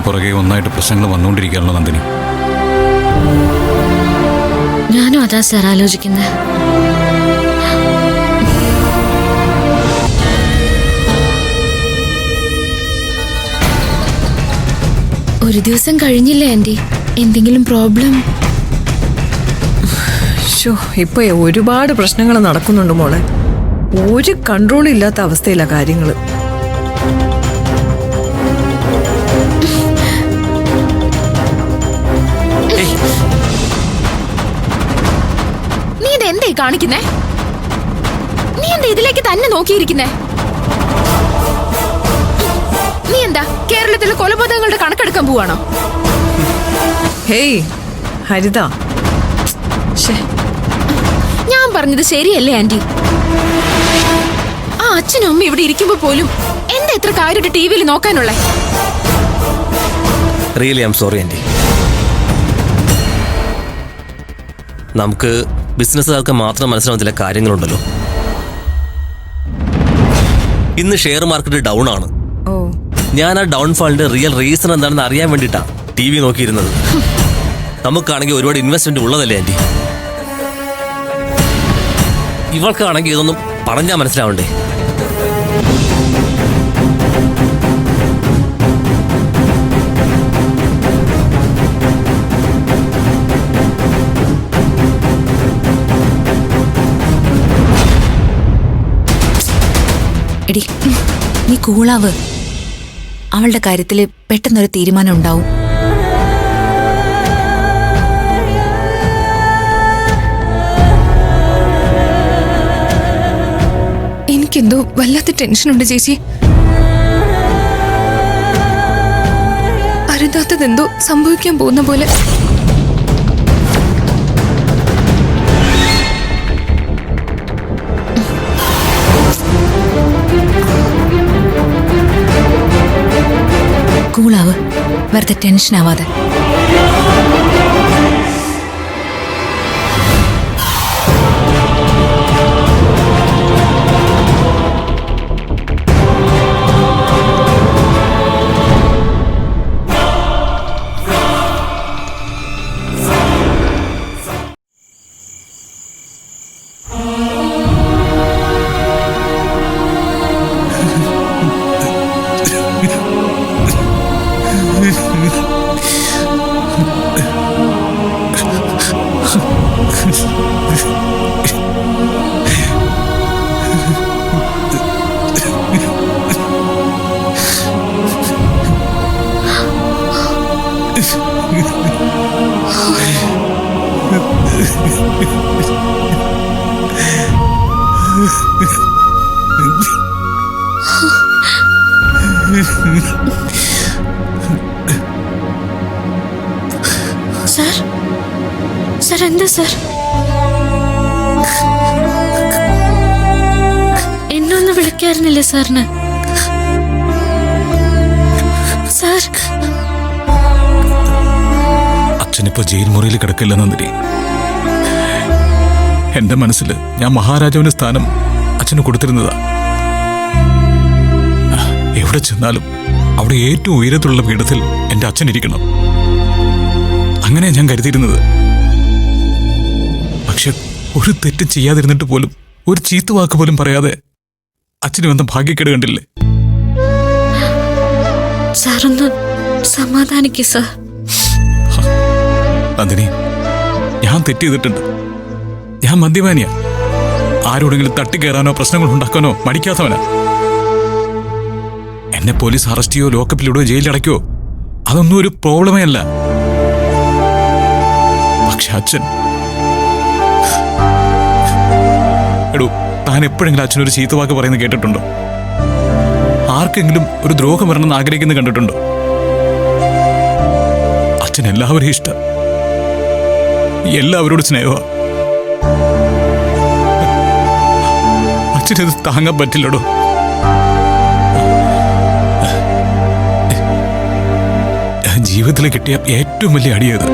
ഒന്നിനു പുറകെ ഒന്നായിട്ട് പ്രശ്നങ്ങൾ വന്നുകൊണ്ടിരിക്കുകയാണല്ലോ നന്ദിനി. ഞാനും അതാ സാർ ആലോചിക്കുന്നത്. ഒരു ദിവസം കഴിഞ്ഞില്ലേ ആന്റി, എന്തെങ്കിലും പ്രോബ്ലം? ഇപ്പൊ ഒരുപാട് പ്രശ്നങ്ങൾ നടക്കുന്നുണ്ട് മോളെ. ഒരു കൺട്രോൾ ഇല്ലാത്ത അവസ്ഥയിലാ കാര്യങ്ങള്. നീ ഇതെന്തേ കാണിക്കുന്നേ? നീ എന്താ ഇതിലേക്ക് തന്നെ നോക്കിയിരിക്കുന്നേ? നീ എന്താ കേരളത്തിലെ കൊലപാതകങ്ങളുടെ കണക്കെടുക്കാൻ പോവാണോ? ഹേയ് ഹരിത, ഞാൻ പറഞ്ഞത് ശരിയല്ലേ ആന്റി? ആ അച്ഛനും അമ്മ ഇവിടെ ഇരിക്കുമ്പോ പോലും എന്താ എത്ര കാര്യമായിട്ട് ടി വിയിൽ നോക്കാനുള്ളേ? Really I am sorry aunty. നമുക്ക് ബിസിനസ്സുകാർക്ക് മാത്രം മനസ്സിലാവുന്ന ചില കാര്യങ്ങളുണ്ടല്ലോ. ഇന്ന് ഷെയർ മാർക്കറ്റ് ഡൗൺ ആണ്. ഞാൻ ആ ഡൗൺഫാളിന്റെ റിയൽ റീസൺ എന്താണെന്ന് അറിയാൻ വേണ്ടിയിട്ടാ ടി വി നോക്കിയിരുന്നത്. നമുക്കാണെങ്കിൽ ഒരുപാട് ഇൻവെസ്റ്റ്മെന്റ് ഉള്ളതല്ലേ ആന്റി. ഇവൾക്കാണെങ്കിൽ ഇതൊന്നും പറഞ്ഞാൽ മനസ്സിലാവണ്ടേ? എടി, നീ കൂളാവ്. അവളുടെ കാര്യത്തില് പെട്ടെന്നൊരു തീരുമാനം ഉണ്ടാവും. എനിക്കെന്തോ വല്ലാത്ത ടെൻഷനുണ്ട് ചേച്ചി. അരുതാത്തതെന്തോ സംഭവിക്കാൻ പോകുന്ന പോലെ. കൂളാവ്, വെറുതെ ടെൻഷൻ ആവാതെ. സാർ, സാർ എന്താ സാർ? എന്നൊന്ന് വിളിക്കാറുന്നില്ലേ സാറിന്? സാർ, അച്ഛനിപ്പോ ജയിൽ മുറിയിൽ കിടക്കില്ല നന്ദിനി. എന്റെ മനസ്സിൽ ഞാൻ മഹാരാജാവിന്റെ സ്ഥാനം അച്ഛന് കൊടുത്തിരുന്നതാ. എവിടെ ചെന്നാലും അവിടെ ഏറ്റവും ഉയരത്തിലുള്ള പീഠത്തിൽ എന്റെ അച്ഛൻ ഇരിക്കണം. അങ്ങനെ ഞാൻ കരുതിയിരുന്നത്. പക്ഷെ ഒരു തെറ്റ് ചെയ്യാതിരുന്നിട്ട് പോലും ഒരു ചീത്ത വാക്ക് പോലും പറയാതെ അച്ഛന് വന്ന ഭാഗ്യക്കേട് കണ്ടില്ലേ? സാറൊന്ന് സമാധാനിക്കേ സാർ. നന്ദിനി, ഞാൻ തെറ്റ് ചെയ്തിട്ടുണ്ട്. ഞാൻ മദ്യപാനിയാ. ആരോടെങ്കിലും തട്ടിക്കയറാനോ പ്രശ്നങ്ങൾ ഉണ്ടാക്കാനോ മടിക്കാത്തവനാ. എന്നെ പോലീസ് അറസ്റ്റ് ചെയ്യോ ലോക്കപ്പിലിടുകയോ ജയിലിലടയ്ക്കോ അതൊന്നും ഒരു പ്രോബ്ലമേ അല്ല. പക്ഷെ അച്ഛൻ, എടൂ, താൻ എപ്പോഴെങ്കിലും അച്ഛനൊരു ചീത്ത വാക്ക് പറയുന്നത് കേട്ടിട്ടുണ്ടോ? ആർക്കെങ്കിലും ഒരു ദ്രോഹം വരണമെന്ന് ആഗ്രഹിക്കുന്നത് കണ്ടിട്ടുണ്ടോ? അച്ഛൻ എല്ലാവരെയും ഇഷ്ടം, എല്ലാവരോടും സ്നേഹമാണ്. അച്ഛനത് താങ്ങാൻ പറ്റില്ലടോ. ജീവിതത്തിൽ കിട്ടിയ ഏറ്റവും വലിയ അടിയത്.